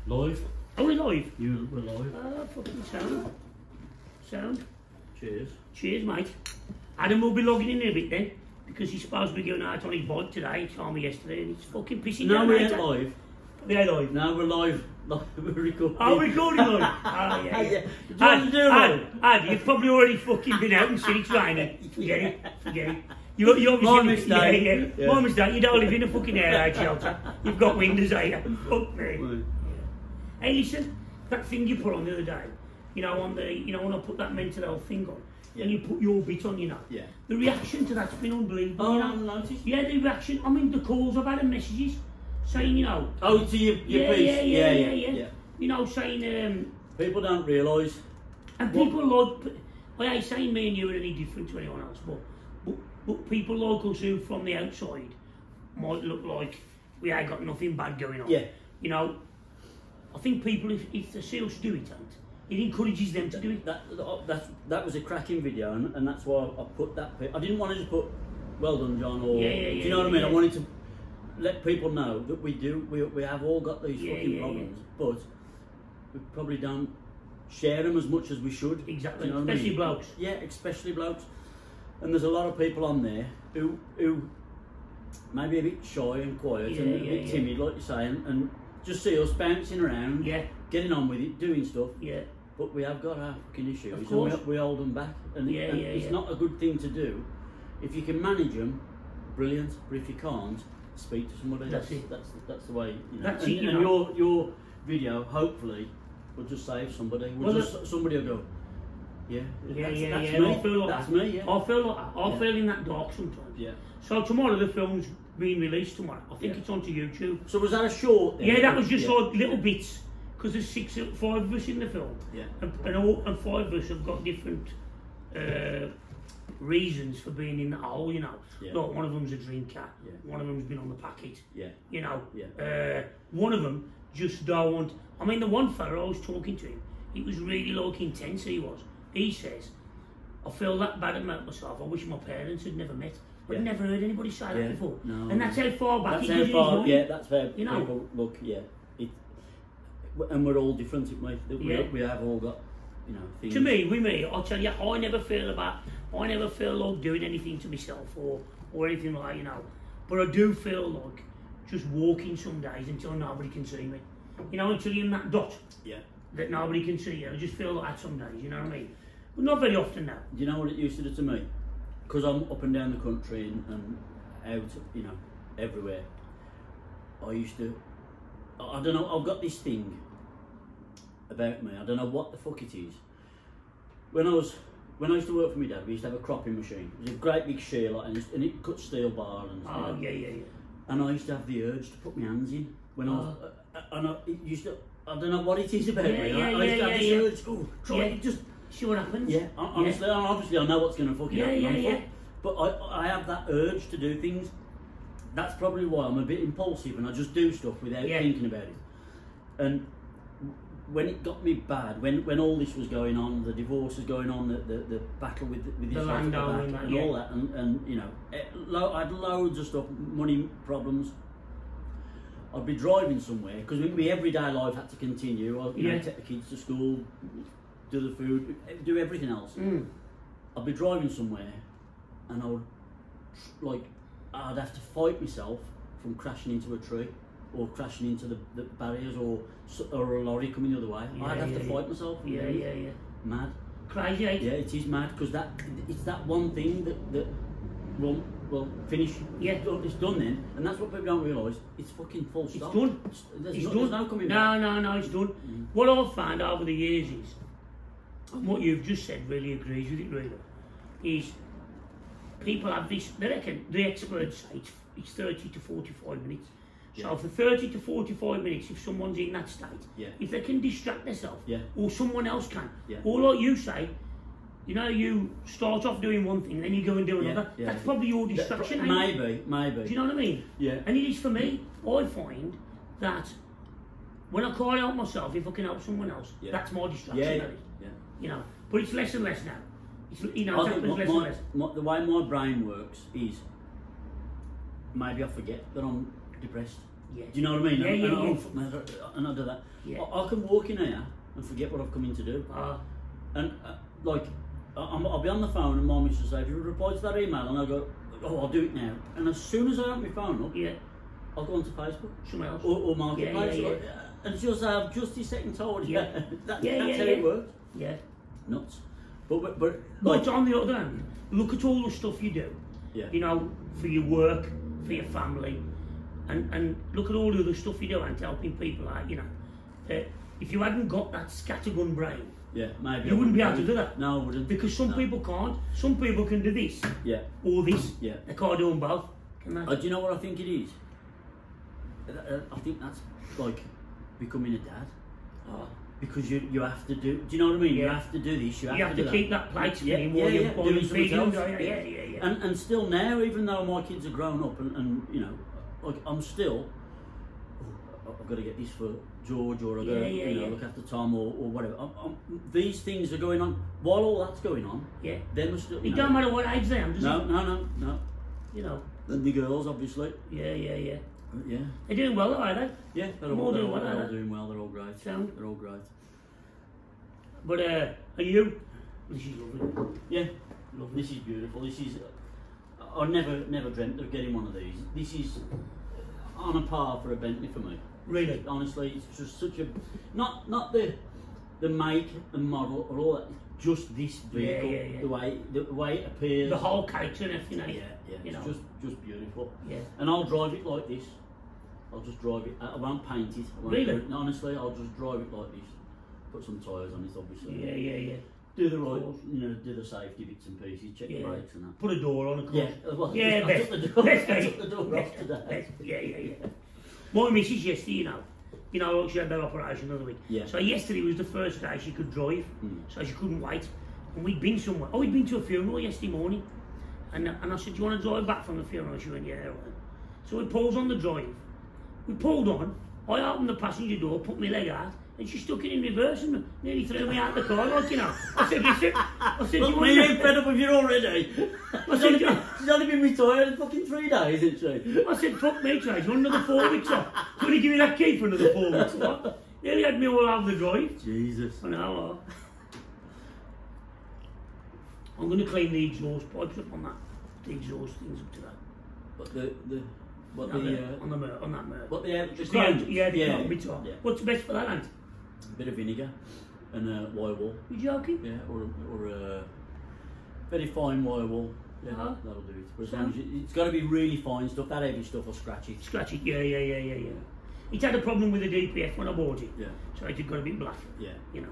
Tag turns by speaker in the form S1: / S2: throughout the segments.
S1: Live?
S2: Are we live?
S1: You were live.
S2: Fucking sound. Sound.
S1: Cheers.
S2: Cheers, mate. Adam will be logging in a bit then, because he's supposed to be going out on his bod today. He told me yesterday, and it's fucking pissing down.
S1: No, we ain't live.
S2: We ain't live.
S1: No, we're live. We're recording.
S2: Oh, we're recording live. Oh, yeah.
S1: Yeah. Do you want to do it?
S2: Ad, you've probably already fucking been out and seen it's raining. Forget it. Forget it. You obviously,
S1: My mistake.
S2: Yeah. My mistake. You don't live in a fucking air shelter. You've got windows, ain't you? Fuck me.
S1: Right.
S2: Hey, listen, that thing you put on the other day, you know, on the, you know, when I put that mental health thing on, and you put your bit on, you know, the reaction to that's been unbelievable.
S1: Oh,
S2: you know?
S1: I've noticed.
S2: Yeah, the reaction. I mean, the calls I've had and messages saying, you know.
S1: Oh, to your piece. Yeah.
S2: You know, saying.
S1: People don't realise.
S2: And people like, well, I saying me and you are any different to anyone else, but people like us who from the outside might look like we ain't got nothing bad going on.
S1: Yeah.
S2: You know, I think people, if they see us do it, it encourages them to do it.
S1: That was a cracking video, and that's why I put that. I didn't want to just put "Well done, John," or do you know what I mean? I wanted to let people know that we have all got these fucking problems, but we probably don't share them as much as we should.
S2: Exactly,
S1: you know
S2: especially
S1: what I mean?
S2: blokes.
S1: Yeah, especially blokes. And there's a lot of people on there who maybe a bit shy and quiet and a bit timid, like you say, and just see us bouncing around, getting on with it, doing stuff. Yeah. But we have got our fucking issues, and we hold them back, and it's not a good thing to do. If you can manage them, brilliant. But if you can't, speak to somebody. That's the way. You know.
S2: That's
S1: and,
S2: it. You
S1: and
S2: know.
S1: your video hopefully will just save somebody. Somebody will go. That's me.
S2: I feel like
S1: that's
S2: that.
S1: me. Yeah.
S2: I feel like that. I feel in that dark sometimes.
S1: Yeah.
S2: So tomorrow the film's being released tomorrow. I think it's onto YouTube.
S1: So was that a short? Then?
S2: Yeah, that was just like little bits, because there's 5 of us in the film.
S1: Yeah.
S2: And 5 of us have got different reasons for being in that hole. You know.
S1: Yeah.
S2: Like one of them's a drinker. Yeah. One of them's been on the packet.
S1: Yeah.
S2: You know.
S1: Yeah.
S2: One of them just don't want. I mean, the one fella I was talking to him, it was really like intense. He was. He says, I feel that bad about myself. I wish my parents had never met. I've never heard anybody say that before. No. And that's how far back he goes in his mind.
S1: Yeah, that's where
S2: you know?
S1: People look, and we're all different, we have all got, you know, things.
S2: To me, I'll tell you, I never feel like doing anything to myself or anything like that, you know. But I do feel like just walking some days until nobody can see me. You know, until you're in that dot. Yeah. That nobody can see you. I just feel like that some days, you know what I mean? But not very often now.
S1: Do you know what it used to do to me? Because I'm up and down the country and out, you know, everywhere. I used to, I don't know, I've got this thing about me. I don't know what the fuck it is. When I used to work for my dad, we used to have a cropping machine. It was a great big shear, like, and it cut steel bar and stuff.
S2: Oh, yeah.
S1: And I used to have the urge to put my hands in when I was, and it used to, I don't know what it is about me. I used to have this urge, try it, just
S2: see what happens.
S1: Yeah, honestly, obviously I know what's going to fuck it up. But I have that urge to do things. That's probably why I'm a bit impulsive and I just do stuff without thinking about it. And when it got me bad, when all this was going on, the divorce was going on, the battle with his landowner and all that, and you know, I had loads of stuff, money problems. I'd be driving somewhere because my everyday life had to continue. I'd take the kids to school, do the food, do everything else. I'd be driving somewhere, and I'd have to fight myself from crashing into a tree, or crashing into the barriers, or a lorry coming the other way. I'd have to fight myself. Mad. Crazy. Yeah, it is mad because it's that one thing that will finish. Yeah, it's done then, and that's what people don't realise. It's fucking full stop.
S2: It's done.
S1: There's no coming back.
S2: No, it's done. What I've found over the years is, and what you've just said really agrees with it, really, is people have this, they reckon, the experts say it's 30 to 45 minutes. So for 30 to 45 minutes, if someone's in that state, if they can distract themselves, or someone else can, or like you say, you know, you start off doing one thing, then you go and do another. That's probably your distraction.
S1: Maybe. Do
S2: you know what I mean? Yeah. And it is for me. I find that when I cry out myself, if I can help someone else, that's my distraction. You know, but it's less and less now. It's, you know, it happens less and less.
S1: The way my brain works is maybe I forget that I'm depressed.
S2: Yeah.
S1: Do you know what I mean?
S2: Yeah.
S1: And I do that.
S2: Yeah.
S1: I can walk in here and forget what I've come in to do. And like, I'll be on the phone and Mum used to say, "Have you replied to that email?" And I go, "Oh, I'll do it now." And as soon as I open my phone up, I'll go onto Facebook,
S2: someone else,
S1: or Marketplace, and she'll say, "I've just this second told you." That's how it works.
S2: Yeah.
S1: Nuts. But like,
S2: on the other hand, look at all the stuff you do.
S1: Yeah.
S2: You know, for your work, for your family, and look at all the other stuff you do and helping people out. You know, if you hadn't got that scattergun brain,
S1: maybe
S2: you wouldn't be able to do that.
S1: No, I wouldn't.
S2: Because some people can't. Some people can do this.
S1: Yeah.
S2: Or this.
S1: Yeah.
S2: They can't do them both. Can they?
S1: Do you know what I think it is? I think that's like becoming a dad. Because you have to do. Do you know what I mean? You have to do this. You have to keep
S2: that plate spinning while you're feeding.
S1: And still now, even though my kids are grown up, and you know, like I'm still. I've got to get this for George, or I've got to look after Tom, or whatever. These things are going on while all that's going on.
S2: Yeah.
S1: They must.
S2: It don't matter what age they are.
S1: No.
S2: You know.
S1: And the girls, obviously.
S2: Yeah.
S1: Yeah.
S2: They're doing well, are they?
S1: Yeah, they're all doing well. They're all great.
S2: Sound?
S1: They're all great.
S2: But are you? This is lovely.
S1: Yeah, lovely. This is beautiful. This is. I never dreamt of getting one of these. This is on a par for a Bentley for me.
S2: Really?
S1: Honestly, it's just such a not the make and model or all that. Just this vehicle, the way it appears,
S2: the whole character and everything.
S1: It's just beautiful.
S2: Yeah.
S1: And I'll drive it like this. I'll just drive it. I won't paint it.
S2: Really?
S1: Honestly, I'll just drive it like this. Put some tyres on it, obviously.
S2: Yeah.
S1: Do the right, do the safety bits and pieces, check the brakes and that.
S2: Put a door on, of course.
S1: I took the door off today.
S2: Yeah. My missus yesterday, you know, she had that operation the other week.
S1: Yeah.
S2: So yesterday was the first day she could drive, so she couldn't wait. And we'd been somewhere. We'd been to a funeral yesterday morning. And I said, "Do you want to drive back from the funeral?" She went, "Yeah, right." So we pulled on the drive. We pulled on. I opened the passenger door, put my leg out, and she stuck it in reverse and nearly threw me out the car, like, you know. I said, "Listen,"
S1: "Look, me ain't fed up with you already." She's only been retired in fucking 3 days, isn't she?
S2: I said, "Fuck me, Trey, you want another 4 weeks off? Do you want to give me that key for another 4 weeks?" What? Nearly had me all over the drive.
S1: Jesus.
S2: I know. I'm going to clean the exhaust pipes up on that. The exhaust things up to that.
S1: But
S2: on that mirror.
S1: What
S2: the bits on. What's best for that, Ant?
S1: A bit of vinegar and wire wool.
S2: You joking?
S1: Yeah, or very fine wire wool. Yeah, that'll do it. But as long as it's got to be really fine stuff. That heavy stuff will scratch it.
S2: Scratch it. Yeah. It had a problem with the DPF when I bought it.
S1: Yeah.
S2: So it had got a bit black.
S1: Yeah.
S2: You know.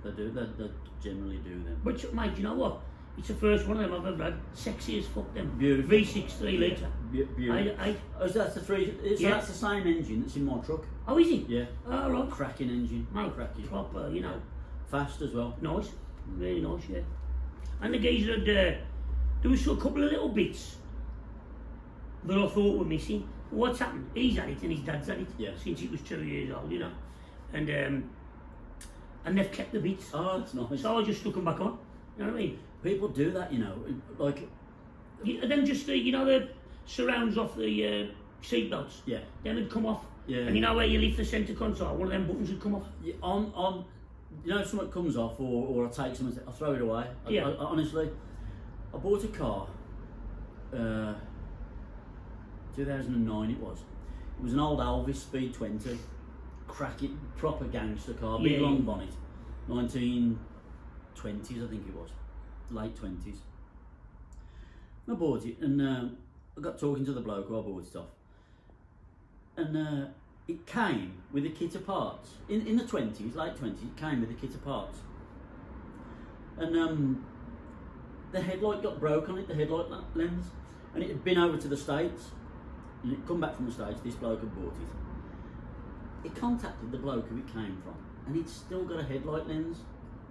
S1: Yeah. They generally do them.
S2: But mate, you know what? It's the first one of them I've ever had. Sexy as fuck them.
S1: Beautiful.
S2: V6 3 litre.
S1: Beautiful. So that's the 3. So that's the same engine that's in my truck.
S2: Oh, is it?
S1: Yeah.
S2: Oh, right.
S1: Cracking engine.
S2: Mate,
S1: cracking.
S2: Proper, you know.
S1: Fast as well.
S2: Nice. Really nice, yeah. And the geezer had, there was a couple of little bits that I thought were missing. What's happened? He's had it and his dad's had it since he was 2 years old, you know. And they've kept the bits.
S1: Oh, that's nice.
S2: So I just stuck them back on. You know what I mean?
S1: People do that, you know, like...
S2: Then just, the surrounds off the seat belts.
S1: Yeah.
S2: Then it'd come off.
S1: Yeah.
S2: And you know where you lift the centre console, one of them buttons would come off.
S1: Yeah, you know, if something comes off or I take something, I throw it away. I honestly, I bought a car, 2009 it was. It was an old Elvis Speed 20, cracking, proper gangster car, big long bonnet, 1920s I think it was, late 20s. I bought it and I got talking to the bloke who I bought it off. And it came with a kit of parts. In the 20s, late 20s, it came with a kit of parts. And the headlight got broke on it, the headlight lens. And it had been over to the States. And it had come back from the States, this bloke had bought it. He contacted the bloke who it came from. And he'd still got a headlight lens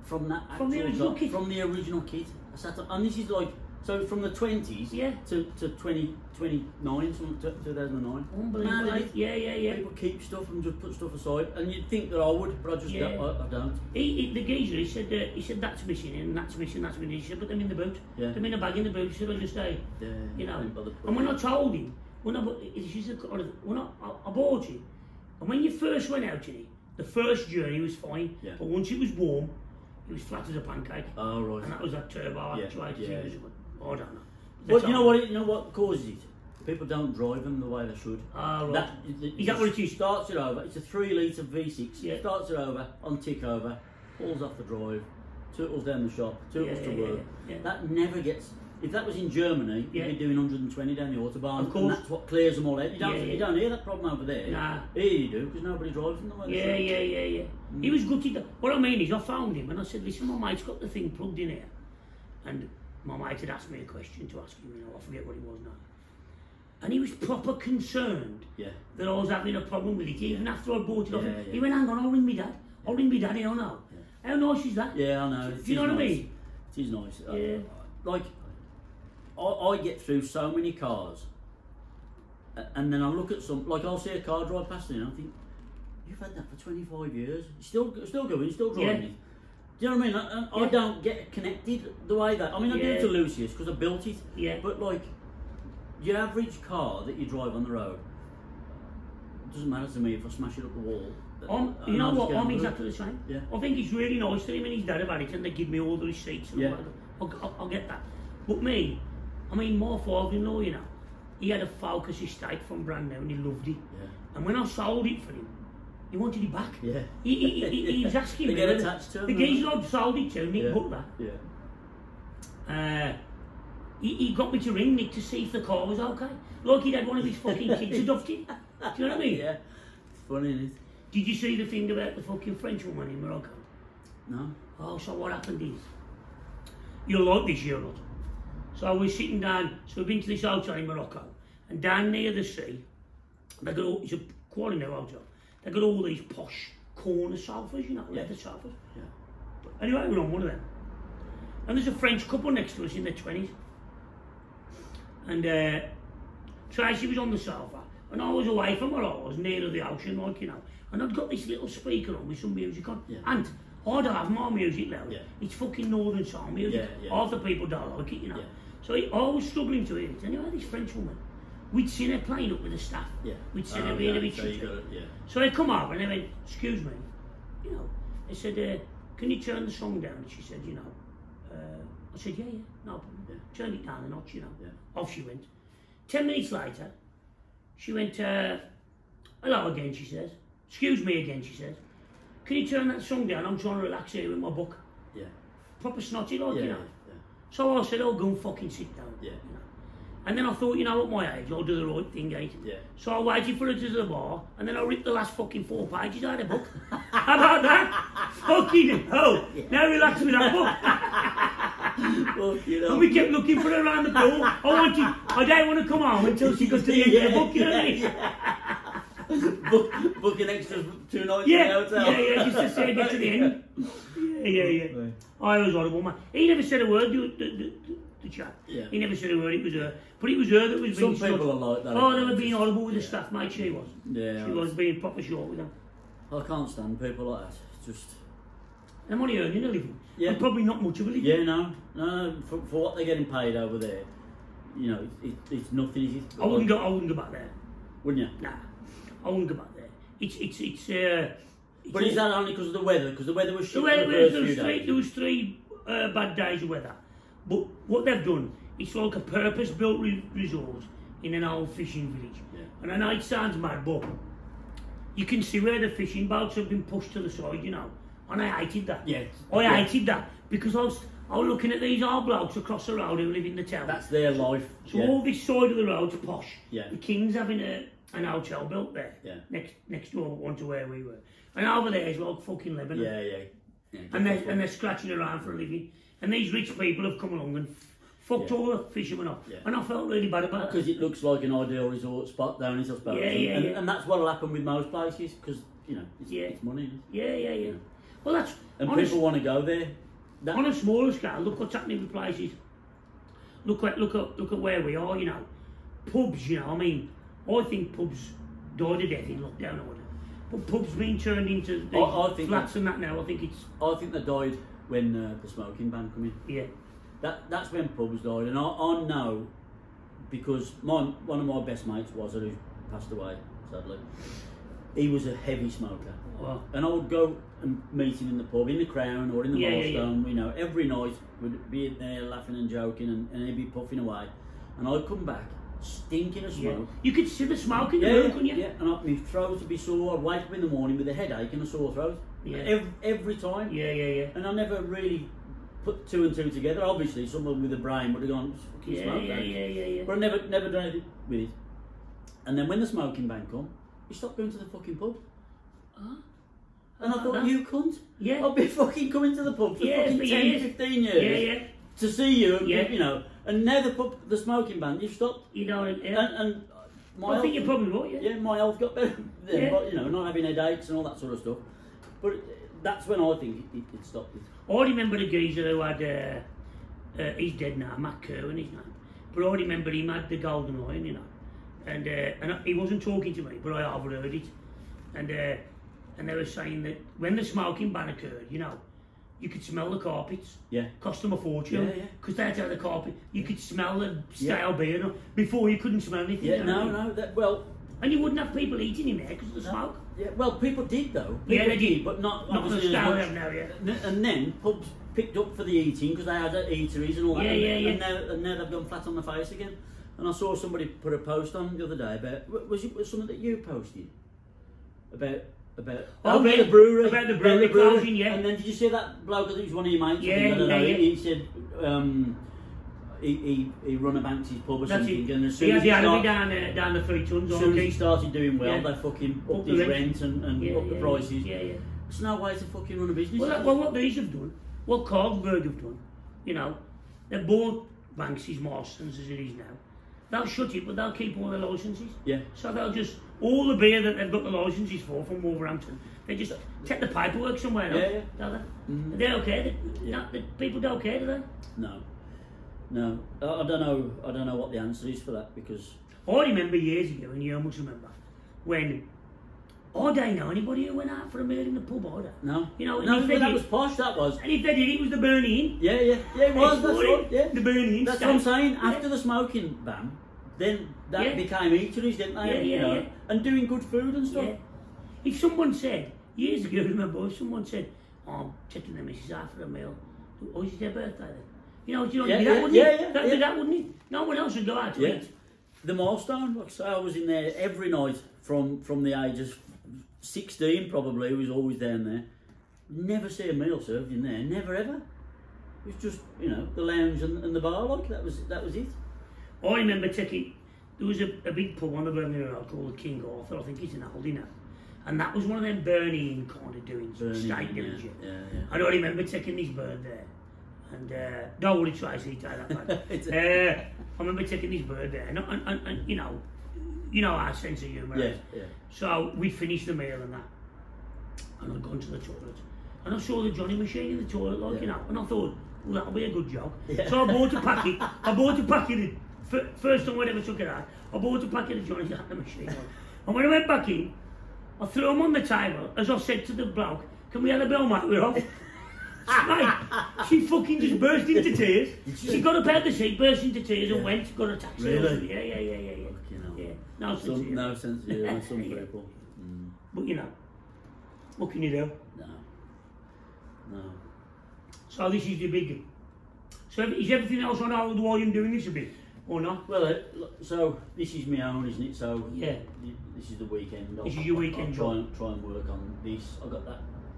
S1: from that
S2: from the original kit?
S1: From the original kit. I sat up, and this is like, so from the 20s to 2009, 2009.
S2: Unbelievable. Yeah.
S1: People keep stuff and just put stuff aside, and you'd think that I would, but I just don't.
S2: The geezer, he said that's missing and that's missing. He said put them in the boot. Put them in a bag in the boot. He said I'll just stay.
S1: Yeah.
S2: You know. And when I told him, Well, no, but this is when I bought it, and when you first went out in it, the first journey was fine, but once it was warm, it was flat as a pancake.
S1: Oh, right.
S2: And that was that turbo actuated thing. I don't know.
S1: Well, you know what causes it? People don't drive them the way they should.
S2: Oh, right.
S1: Is that what it is? Starts it over. It's a 3 litre V6.
S2: Yeah.
S1: Starts it over, on tick over, pulls off the drive, tootles down the shop, tootles to work. That never gets. If that was in Germany, you'd be doing 120 down the autobahn. Of course. And that's what clears them all out. You don't hear that problem over there.
S2: Nah.
S1: Here you do, because nobody drives them the way they should.
S2: He was gutted. What I mean is, I found him and I said, listen, my mate's got the thing plugged in here. And my mate had asked me a question to ask him, I forget what it was now. And he was proper concerned that I was having a problem with it, even after I bought it off him. He went, hang on, I'll ring me dad. I'll ring me dad, I don't know. How nice is that?
S1: Yeah, I know.
S2: Do you know what I mean?
S1: It is nice.
S2: Yeah.
S1: Like, I get through so many cars, and then I look at some, like I'll see a car drive past me and I think, you've had that for 25 years, still going, still driving it. Do you know what I mean? I don't get connected the way that, I mean I do to Lucius because I built it, but like, your average car that you drive on the road, it doesn't matter to me if I smash it up the wall.
S2: You know what, I'm exactly the same. I think it's really nice that him and his dad have had it and they give me all the receipts and I'll get that. But me, I mean, my father-in-law, he had a Focus estate from brand new and he loved it. And when I sold it for him, he wanted it back. He was asking me.
S1: They get attached to him.
S2: The geezer I'd sold it to, Nick Butler. He got me to ring Nick to see if the car was okay. Like he'd had one of his fucking kids adopted. Do you know what I mean?
S1: Yeah. It's funny, isn't it?
S2: Did you see the thing about the fucking French woman in Morocco?
S1: No.
S2: Oh, so what happened is, you'll like this, you're not. So we're sitting down, so we've been to this hotel in Morocco, and down near the sea, they got all, it's a quality new hotel, they got all these posh corner sofas, leather sofas. But anyway, we're on one of them. And there's a French couple next to us in their 20s. And Tracy was on the sofa, and I was away from where I was, near to the ocean, and I'd got this little speaker on with some music on, and I don't have my music loud. It's fucking Northern Soul music. Half the people don't like it, So I was struggling to hear it. Anyway, this French woman, we'd seen her playing up with the staff. We'd seen her being a bit shitty. So they come over and they went, excuse me, they said, can you turn the song down? And she said, I said, yeah, no problem. Turned it down a notch, Off she went. 10 minutes later, she went, hello again, she says. Excuse me again, she says. Can you turn that song down? I'm trying to relax here with my book. Proper snotty, So I said, oh, go and fucking sit down. And then I thought, at my age, I'll do the right thing, So I waited for her to the bar, and then I ripped the last fucking 4 pages out of the book. How about that? Fucking hell. Now relax with that book. And we kept looking for her around the pool. I didn't want to come home until she got to the end of the book, you know what I mean?
S1: Book an extra 2 nights in the hotel.
S2: Just to say get to the end. I was horrible, man. He never said a word, the chap. He never said a word, it was her. But it was her that was being...
S1: Some people are like that.
S2: Oh, they were being horrible with the staff, mate, she was.
S1: She
S2: was being proper short with them.
S1: I can't stand people like that. Just...
S2: I'm only earning a living. And probably not much of a living.
S1: No, for what they're getting paid over there, it's nothing, is it?
S2: I wouldn't go back there.
S1: Wouldn't you?
S2: Nah, I wouldn't go back there.
S1: But is that only because of the weather? Because the weather was shit.
S2: There was 3 bad days of weather. But what they've done, it's like a purpose-built resort in an old fishing village. And I know it sounds mad, but you can see where the fishing boats have been pushed to the side, And I hated that. I hated that because I was looking at these old blokes across the road who live in the town.
S1: That's their life.
S2: So all this side of the road's posh. The King's having an hotel built there. Next door, one to where we were. And over there is like fucking Lebanon. And they're scratching around for a living. And these rich people have come along and fucked all the fishermen up. And I felt really bad about it.
S1: Because it looks like an ideal resort spot down, I suppose. And that's what'll happen with most places, because, it's money.
S2: Well, that's...
S1: And people want to go there.
S2: On a smaller scale, look what's happening with places. Look at where we are, Pubs, I mean, I think pubs died a death in lockdown order. But pubs being turned into flats and that now, I think they
S1: died when the smoking ban came in. That's when pubs died, and I know because one of my best mates was who passed away sadly. He was a heavy smoker, and I would go and meet him in the pub, in the Crown or in the Milestone. You know, every night we'd be in there laughing and joking, and he'd be puffing away, and I'd come back stinking of smoke.
S2: You could see the smoke in the room, couldn't you?
S1: Yeah, and my throat would be sore. I'd wake up in the morning with a headache and a sore throat. Every time. And I never really put two and two together. Obviously, someone with a brain would have gone, fucking smoke. But I never done anything with it. And then when the smoking ban come, you stopped going to the fucking pub. And I thought, you cunt. I'll be fucking coming to the pub for fucking 10, 15 years. To see you, and, you know. And now the smoking ban, you've stopped.
S2: You know,
S1: and my
S2: I think you probably would,
S1: yeah, my health got better then, but, you know, not having headaches and all that sort of stuff. But that's when I think it stopped it.
S2: I remember the geezer who had, he's dead now, Matt Kerwin, his name. But I remember him had the Golden Lion, you know. And he wasn't talking to me, but I overheard it. And they were saying that when the smoking ban occurred, you know, you could smell the carpets. Cost them a fortune. Because they had to have the carpet. You could smell the stale beer. Before you couldn't smell anything.
S1: Well...
S2: And you wouldn't have people eating in there because of the smoke.
S1: Well, people did though.
S2: They did.
S1: But not
S2: obviously as much. Now,
S1: And then pubs picked up for the eating because they had eateries and all that. And now they've gone flat on the face again. And I saw somebody put a post on the other day about... Was it something that you posted? About the brewery.
S2: About the brewery closing,
S1: And then did you see that bloke, I think it was one of your mates? He said he run a Banks's pub or something. And as soon as
S2: he had to be down the 3 tons.
S1: As soon as he started doing well, they fucking upped his rent and upped the prices. It's no way to fucking run a business.
S2: Well, what these have done, what Carlsberg have done, you know, they bought Banks's, Marston's as it is now. They'll shut it, but they'll keep all the licences. So they'll just, all the beer that they've got the licences for from Wolverhampton, they just take the paperwork somewhere else. Don't they? They don't care. People don't care, do they?
S1: No. I don't know what the answer is for that, because...
S2: I remember years ago, and you must remember, when I don't know anybody who went out for a meal in the pub either.
S1: No.
S2: You know,
S1: that was posh, that was.
S2: And if they did, it was the Burning Inn.
S1: It was, that's right,
S2: The Burning Inn.
S1: That's what I'm saying, after the smoking ban, then that became eateries, didn't they? You know, and doing good food and stuff.
S2: If someone said, years ago, remember, if someone said, I'm taking the missus out for a meal, oh, is it their birthday then? You know, that wouldn't it? That wouldn't it? No one else would go out to eat.
S1: The Milestone, like I say, I was in there every night from the age of 16 probably, was always down there. Never see a meal served in there, never ever. It was just, you know, the lounge and the bar, like, that was it.
S2: I remember taking, there was a big pub on the Birmingham Road called the King Arthur, I think it's in Aldi now. And that was one of them Burning Inn kind of doings, steak dinners. I don't remember taking this bird there. And don't worry, Tracy, tell that bad. I remember taking this bird there, and you know our sense of humour. So we finished the meal and that, and I'd gone to the toilet, and I saw the Johnny machine in the toilet, like, you know, and I thought, well, that'll be a good job. So I bought a packet. First time I ever took it out, I bought a packet of Johnny's at the machine. And when I went back in, I threw them on the table, as I said to the bloke, can we have a bill, mate? We're off. Mate, she fucking just burst into tears. She got up out of the seat, burst into tears, and went, got a taxi.
S1: Really?
S2: Yeah. No sense of humour.
S1: No sense of humour, some people.
S2: But you know, what can you do?
S1: No.
S2: So this is the big... So is everything else on hold while you're doing this a bit, or not?
S1: Well, so this is my own, isn't it? So this is the weekend.
S2: This is your weekend
S1: I'll try and work on this. I got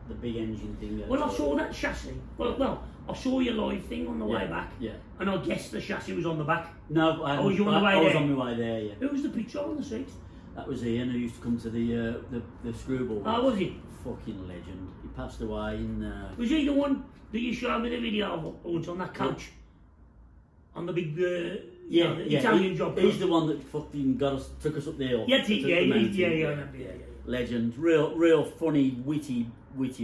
S1: the big engine thing.
S2: Well, I saw that chassis. Well, I saw your live thing on the way back. And I guessed the chassis was on the back.
S1: No, I was on my way there.
S2: Who was the picture on the seat?
S1: That was Ian, who used to come to the screwball.
S2: Oh, was he?
S1: Fucking legend. He passed away in...
S2: Was he the one that you showed me the video of once on that couch? On the big... Italian job.
S1: He's the one that fucking took us up the hill. Legend. Real funny, witty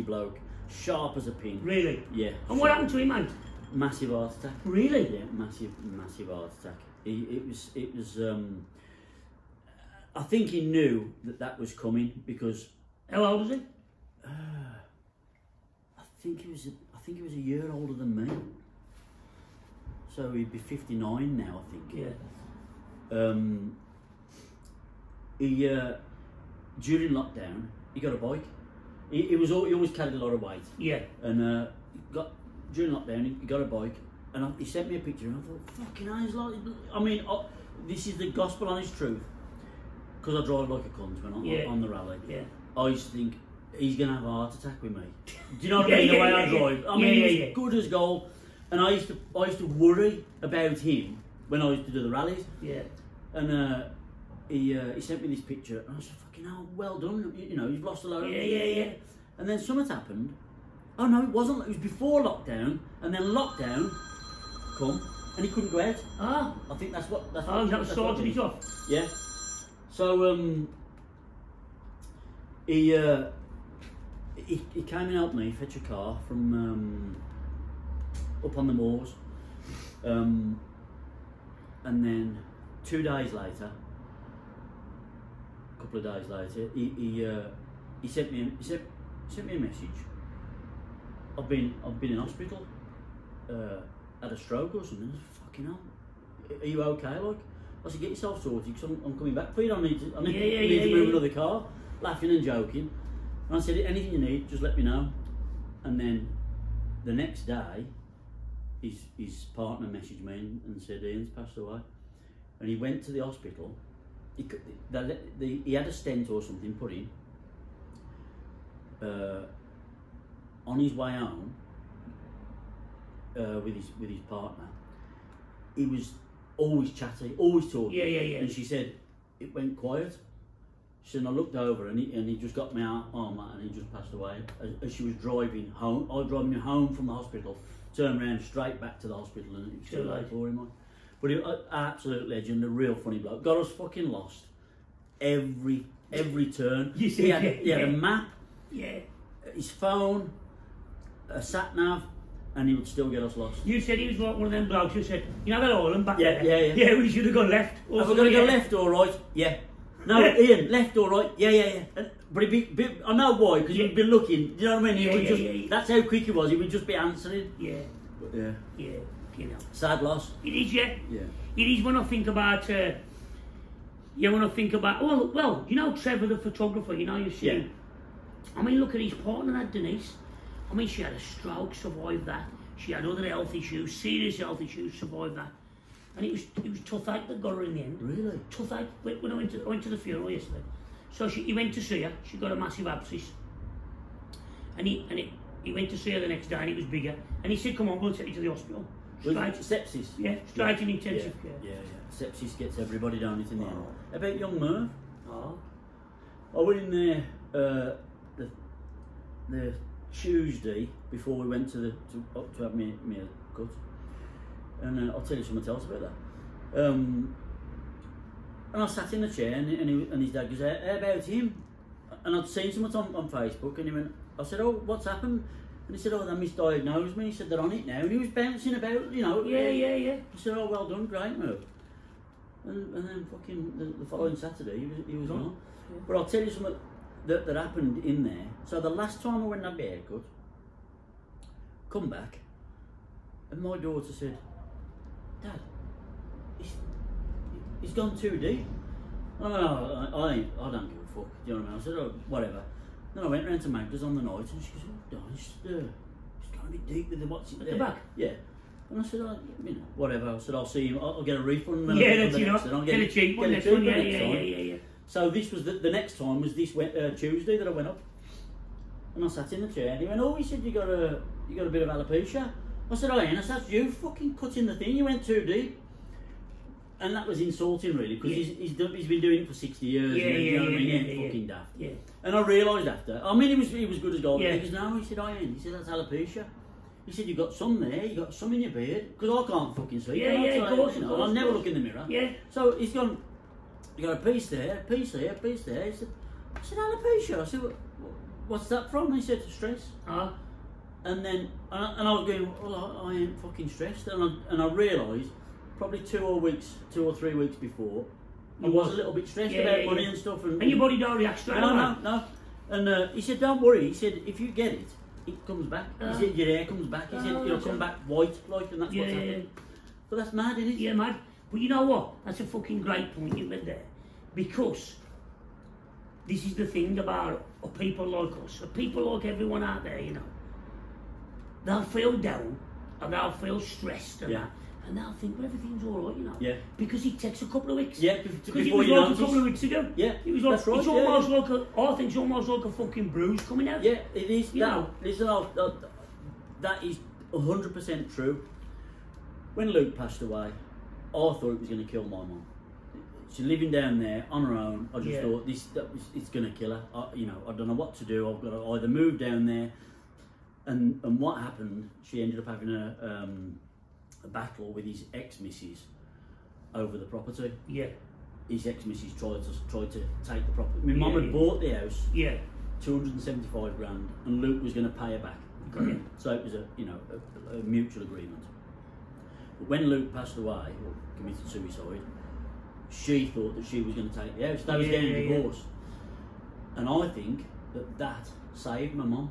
S1: bloke. Sharp as a pin.
S2: Really?
S1: Yeah.
S2: And what happened to him, mate?
S1: Massive heart attack.
S2: Really?
S1: Yeah, massive heart attack. It was. I think he knew that was coming because.
S2: How old was he?
S1: I think he was a year older than me. So he'd be 59 now, I think.
S2: Yeah.
S1: He during lockdown, he got a bike. He always carried a lot of weight.
S2: Yeah.
S1: And during lockdown, he got a bike, and he sent me a picture, and I thought, fucking hell, he's like, I mean, this is the gospel honest truth, because I drive like a cunt when I'm on the rally.
S2: Yeah.
S1: I used to think, he's going to have a heart attack with me. Do you know what I mean? The way I drive. I mean, he's good as gold. And I used to worry about him when I used to do the rallies.
S2: Yeah.
S1: And he sent me this picture, and I said, fucking hell, well done. You know, you've lost a lot of...
S2: Yeah.
S1: And then something happened. Oh no, it wasn't. It was before lockdown, and then lockdown come, and he couldn't go out.
S2: Ah.
S1: I think that's what...
S2: That was sorted it off.
S1: Yeah. So, he came and helped me fetch a car from up on the moors, and then 2 days later, a couple of days later, he sent me a message. I've been in hospital, had a stroke or something. I said, fucking hell, are you okay? Like, I said, get yourself sorted, because I'm coming back for you. I need to move another car. Laughing and joking. And I said, anything you need, just let me know. And then the next day, his partner messaged me and said, Ian's passed away. And he went to the hospital. He had a stent or something put in. On his way home, with his partner, he was always chatty, always talking.
S2: Yeah.
S1: And she said, it went quiet. She said, and I looked over, and he just got my arm out, and he just passed away. As she was driving home, I was driving home from the hospital, turned around straight back to the hospital, and it was too late for him. But he was an absolute legend, a real funny bloke. Got us fucking lost every turn.
S2: You see,
S1: he had a map,
S2: his
S1: phone, a sat nav, and he would still get us lost.
S2: You said he was one of them blokes who said, you know that island back
S1: there?
S2: Yeah, we should have gone left.
S1: Have we got to go left or right? Yeah. No, Ian, left or right? Yeah. But I know why, because he'd been looking, do you know what I mean? He would just, that's how quick he was, he would just be answering.
S2: Yeah.
S1: But
S2: you know.
S1: Sad loss.
S2: It is, yeah.
S1: Yeah.
S2: It is when I think about, well, you know Trevor the photographer, you know, you've seen him. I mean, look at his partner, that Denise. I mean, she had a stroke, survived that. She had other health issues, serious health issues, survived that. And it was toothache that got her in the end.
S1: Really?
S2: Toothache. When I went to the funeral yesterday. So he went to see her. She got a massive abscess. And he went to see her the next day, and it was bigger. And he said, "Come on, we'll take you to the hospital."
S1: Sepsis.
S2: Yeah, straight in intensive care.
S1: Yeah. Sepsis gets everybody down it in the end. How about young Merv?
S2: Oh.
S1: I went in there the Tuesday before we went to have me a cut. And I'll tell you something else about that. And I sat in the chair, and his dad goes, how about him? And I'd seen something on Facebook, and he went, I said, oh, what's happened? And he said, oh, they misdiagnosed me. He said, they're on it now. And he was bouncing about, you know.
S2: Yeah.
S1: I said, oh, well done, great move. And then fucking the following Saturday, he was on. Yeah. But I'll tell you something that happened in there. So the last time I went and had my haircut, come back, and my daughter said, Dad, he's gone too deep. I don't give a fuck. Do you know what I mean? I said, oh, whatever. Then I went round to Magda's on the night, and she goes, oh, darling, he's gone a bit deep with the what's it there.
S2: At the back?
S1: Yeah. And I said, oh, you know, whatever. I said, I'll see him. I'll get a refund.
S2: Get a cheap one next one. Yeah.
S1: So this was the next time was this Tuesday that I went up, and I sat in the chair, and he went, oh, he said you got a bit of alopecia. I said, oh, Ian, that's you fucking cutting the thing. You went too deep. And that was insulting, really, because he's been doing it for 60 years. You know what I mean? Fucking daft. Yeah. And I realised after. I mean, he was good as gold. Yeah. He goes, no, he said, oh, Ian, he said, that's alopecia. He said, you've got some there, you've got some in your beard, because I can't fucking see.
S2: Of course.
S1: I'll never look in the mirror.
S2: Yeah.
S1: So he's gone, you got a piece there, a piece there, a piece there. I said, alopecia. I said, what's that from? He said, stress. And then, and I was going, well, I ain't fucking stressed. And I realised, probably 2 or 3 weeks before, I was a little bit stressed about money and stuff. And
S2: your body don't react straight away.
S1: No. And he said, don't worry. He said, if you get it, it comes back. He said, your hair comes back. He said, it'll come back white, like, and that's what's happening. But that's mad, isn't it?
S2: Yeah, mad. But you know what? That's a fucking great point you made there. Because this is the thing about people like us, people like everyone out there, you know. They'll feel down and they'll feel stressed and that. And they'll think, well, everything's all right, you know. Yeah. Because it takes a couple of weeks.
S1: Yeah,
S2: because it was like a couple of weeks ago.
S1: Yeah,
S2: it was like,
S1: that's right.
S2: It's almost like I think it's almost like a fucking bruise coming out.
S1: Yeah, it is.
S2: You know.
S1: Listen, that is 100% true. When Luke passed away, I thought it was going to kill my mum. She's living down there on her own. I just thought it's going to kill her. I don't know what to do. I've got to either move down there. And what happened? She ended up having a battle with his ex-missus over the property. Yeah. His ex-missus tried to take the property. My mum had bought the house. Yeah. 275 grand, and Luke was going to pay her back. So it was a mutual agreement. But when Luke passed away or committed suicide, she thought that she was going to take the house. They was getting a divorce, and I think that saved my mum.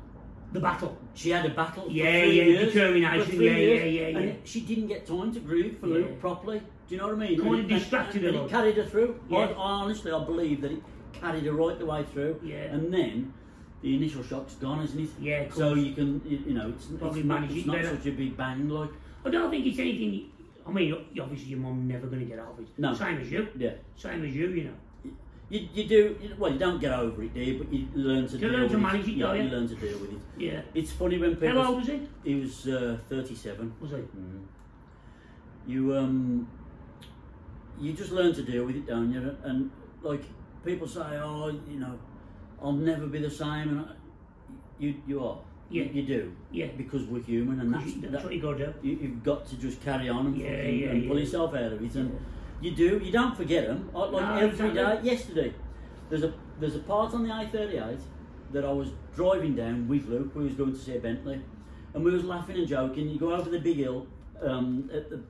S1: The battle. She had a battle for 3 years.
S2: Determination. Yeah.
S1: And she didn't get time to grieve for Luke properly. Do you know what I mean?
S2: Kind of distracted her.
S1: And it carried her through. Yeah. Honestly, I believe that it carried her right the way through. Yeah. And then the initial shock's gone, isn't it?
S2: Yeah.
S1: So you can, it's not such a big bang, like.
S2: I don't think it's anything. I mean, obviously your mum never going to get over it. No. Same as you.
S1: Yeah.
S2: Same as you, you know.
S1: You do, well, you don't get over it, do you? But you learn to deal with it.
S2: You learn to manage it,
S1: you learn to deal with it.
S2: Yeah.
S1: It's funny when people...
S2: How old was he?
S1: He was 37.
S2: Was he?
S1: You just learn to deal with it, don't you? And, like, people say, oh, I'll never be the same. And you are.
S2: Yeah.
S1: You do.
S2: Yeah.
S1: Because we're human, and
S2: that's what you got to do.
S1: You've got to just carry on and pull yourself out of it. And you don't forget them. Every day. Yesterday, there's a part on the A38 that I was driving down with Luke. We was going to see a Bentley, and we was laughing and joking. You go over the big hill at the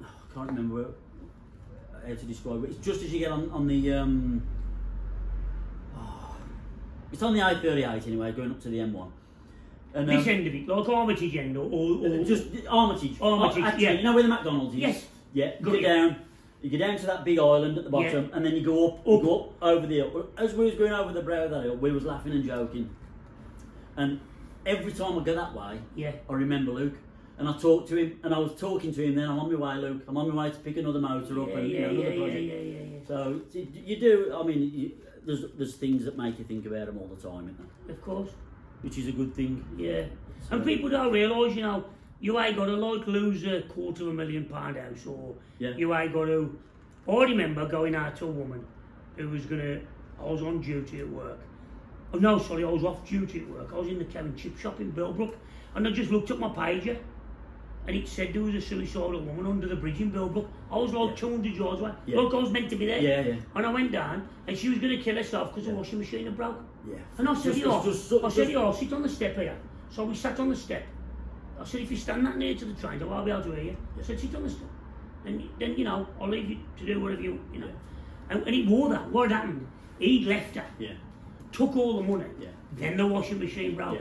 S1: I can't remember how to describe it. It's just as you get on the it's on the A38 anyway, going up to the M1.
S2: And, this end of it, like Armitage end, or
S1: just Armitage. Actually, you know where the McDonald's is?
S2: Yes.
S1: Yeah. You go down to that big island at the bottom, and then you go up over the hill. As we was going over the brow of that hill, we was laughing and joking. And every time I go that way, I remember Luke. And I talked to him, and I was talking to him then, I'm on my way, Luke. I'm on my way to pick another motor up and another project. So you do, I mean, there's things that make you think about them all the time, isn't there?
S2: Of course.
S1: Which is a good thing.
S2: Yeah. So, and people don't realise, you ain't got to lose a £250,000 house, or you ain't got to... I remember going out to a woman who was I was on duty at work. Oh no, sorry, I was off duty at work. I was in the Kevin Chip shop in Bilbrook, and I just looked at my pager, and it said there was a suicidal woman under the bridge in Bilbrook. I was like 200 yards away. Look, I was meant to be there.
S1: Yeah.
S2: And I went down, and she was going to kill herself because the washing machine had broke.
S1: Yeah.
S2: And I said, sit on the step here. So we sat on the step. I said, if you stand that near to the train, I'll be able to hear you. I said, sit on the step. And then, I'll leave you to do whatever you know. And he wore that. What had happened? He'd left her. Yeah. Took all the money. Yeah. Then the washing machine broke.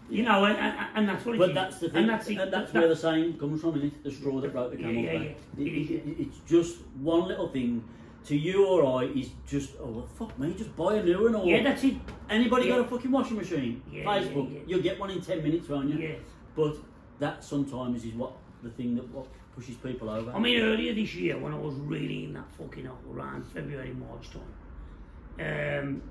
S2: Yeah. And that's what it is.
S1: But that's the thing. And that's where the saying comes from, isn't it? The straw that broke the camel's back. It's just one little thing. To you or I is just, oh well, fuck me, just buy a new one. Or
S2: that's it.
S1: Anybody got a fucking washing machine? Facebook, you'll get one in 10 minutes, won't you?
S2: Yeah.
S1: But that sometimes is what pushes people over.
S2: I mean, earlier this year, when I was really in that fucking hole, around February, March time.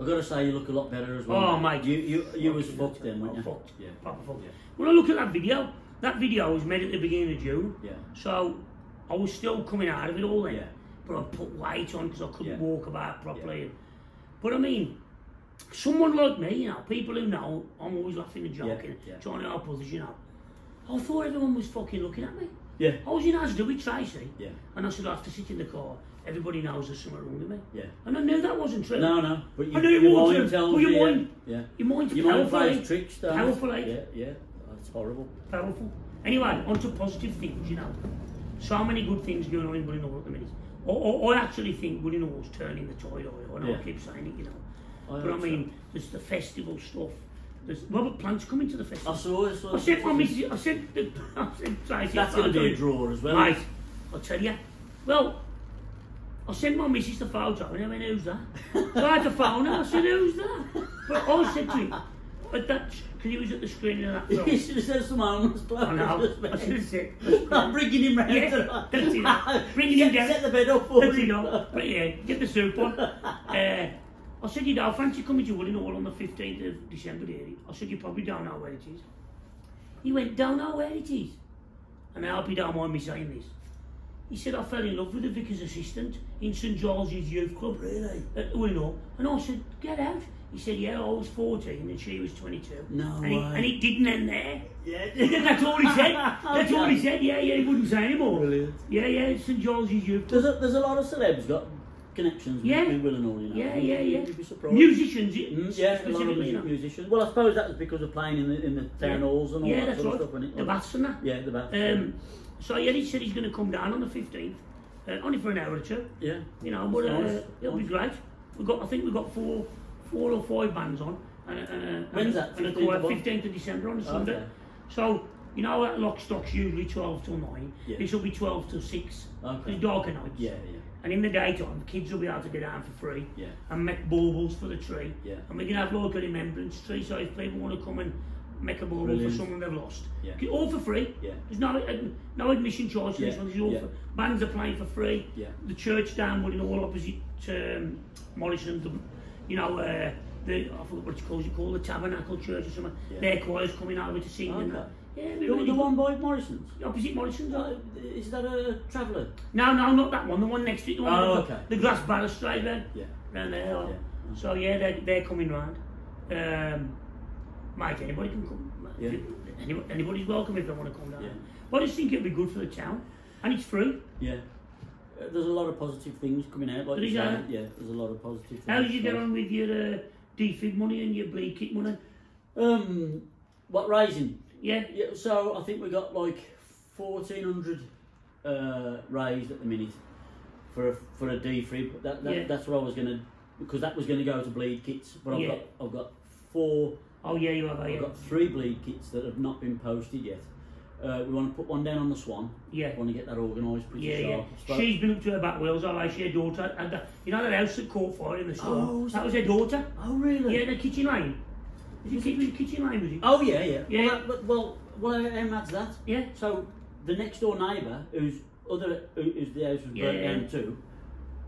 S1: I've got to say, you look a lot better as well.
S2: Oh, mate.
S1: You was fucked then, weren't you?
S2: Fucked. Yeah. Proper fucked. Yeah. When I look at that video was made at the beginning of June. Yeah. So I was still coming out of it all then. Yeah. But I put weight on because I couldn't walk about properly. Yeah. But I mean, someone like me, people who know I'm always laughing and joking, trying to help others, I thought everyone was fucking looking at me.
S1: Yeah.
S2: I was in Asda with Tracy, and I said I have to sit in the car. Everybody knows there's something wrong with me. Yeah. And I knew that wasn't true.
S1: No. But
S2: I knew it wasn't
S1: true.
S2: But your mind
S1: plays tricks, don't it?
S2: Powerful,
S1: Yeah. That's horrible.
S2: Powerful. Anyway, on to positive things, So many good things going on in Willenhall at the minute. I actually think Willenhall's turning the tide over. I know I keep saying it, But I mean, there's the festival stuff. There's Robert Plant's coming to the festival.
S1: I saw.
S2: I said, Tracy,
S1: that's going to be a draw as well.
S2: Mate, I'll tell you, Well, I sent my missus the photo and I went, who's that? So I had to phone her, I said, who's that? But I said to him, but that, because he was at the screening of that film.
S1: You should have said some homeless bloke.
S2: I know, I should have said.
S1: I'm bringing him round.
S2: Yeah, that's it. Bringing him down.
S1: Set the bed up for
S2: That's
S1: him.
S2: But yeah, get the soup on. I said, you know, fancy coming to Willenhall on the 15th of December, dear. I said, you probably don't know where it is. He went, don't know where it is. And I hope you don't mind me saying this. He said, I fell in love with the vicar's assistant in St Giles's Youth Club.
S1: Really?
S2: At Willenhall. And I said, get out. He said, yeah, I was 14 and she was 22.
S1: No
S2: way. And it didn't end there.
S1: Yeah.
S2: That's all he said. That's all he said. Yeah, he wouldn't say anymore.
S1: Brilliant.
S2: Yeah, St Giles's Youth Club.
S1: There's a lot of celebs got connections with Willenhall, you know.
S2: Yeah.
S1: You'd be surprised.
S2: Musicians,
S1: yeah, a lot of musicians. Well, I suppose that was because of playing in the town halls and all that
S2: that's
S1: sort
S2: right.
S1: of stuff.
S2: The baths and that.
S1: Yeah, the baths.
S2: So yeah, he said he's going to come down on the 15th, only for an hour or two.
S1: Yeah.
S2: You know, but it'll be great. I think we've got four or five bands on.
S1: When's that?
S2: 15th of December on a Sunday.
S1: Okay.
S2: So, you know, at Lock Stock's usually 12 till 9.
S1: Yeah.
S2: This will be 12 till 6.
S1: Okay.
S2: It's darker nights.
S1: Yeah.
S2: And in the daytime, kids will be able to get down for free.
S1: Yeah.
S2: And make baubles for the tree.
S1: Yeah.
S2: And we can have like a remembrance tree, so if people want to come and make a bauble for someone they've lost.
S1: Yeah.
S2: All for free.
S1: Yeah.
S2: There's no admission charge to this one. This is all for, bands are playing for free.
S1: Yeah.
S2: The church down all opposite Morrison's, you know, I forgot what it's called. It's called the Tabernacle Church or something. Yeah. Their choir's coming over to sing.
S1: Okay.
S2: And that. Yeah,
S1: the one by Morrison's?
S2: Opposite Morrison's.
S1: Is that a traveller?
S2: No, not that one. The one next to it. The one
S1: okay.
S2: The glass balustrade there.
S1: Yeah.
S2: Round there.
S1: Yeah.
S2: So yeah, they're coming round. Mate, anybody can come.
S1: Yeah.
S2: Anybody's welcome if they want to come down.
S1: Yeah.
S2: But I just think it'd be good for the town, and it's free.
S1: Yeah. There's a lot of positive things coming out. Like you say. Yeah, there's a lot of positive things.
S2: How did you get on with your defib money and your bleed kit money?
S1: What raising?
S2: Yeah.
S1: So I think we got like 1,400 raised at the minute for a defib. That's what I was gonna, because that was gonna go to bleed kits. But I've got 4.
S2: Oh yeah, you have.
S1: I've got 3 bleed kits that have not been posted yet. We want to put one down on the Swan.
S2: Yeah.
S1: We want to get that organised pretty sharp.
S2: Yeah. She's been up to her back wheels, alright. She, her daughter, and you know that house that caught fire in the storm? That was her daughter.
S1: Oh really?
S2: Yeah, the kitchen lane. Was it kitchen lane, was it?
S1: Oh yeah.
S2: Yeah.
S1: Well, how mad's that?
S2: Yeah.
S1: So the next door neighbour, who's the house was burnt down too,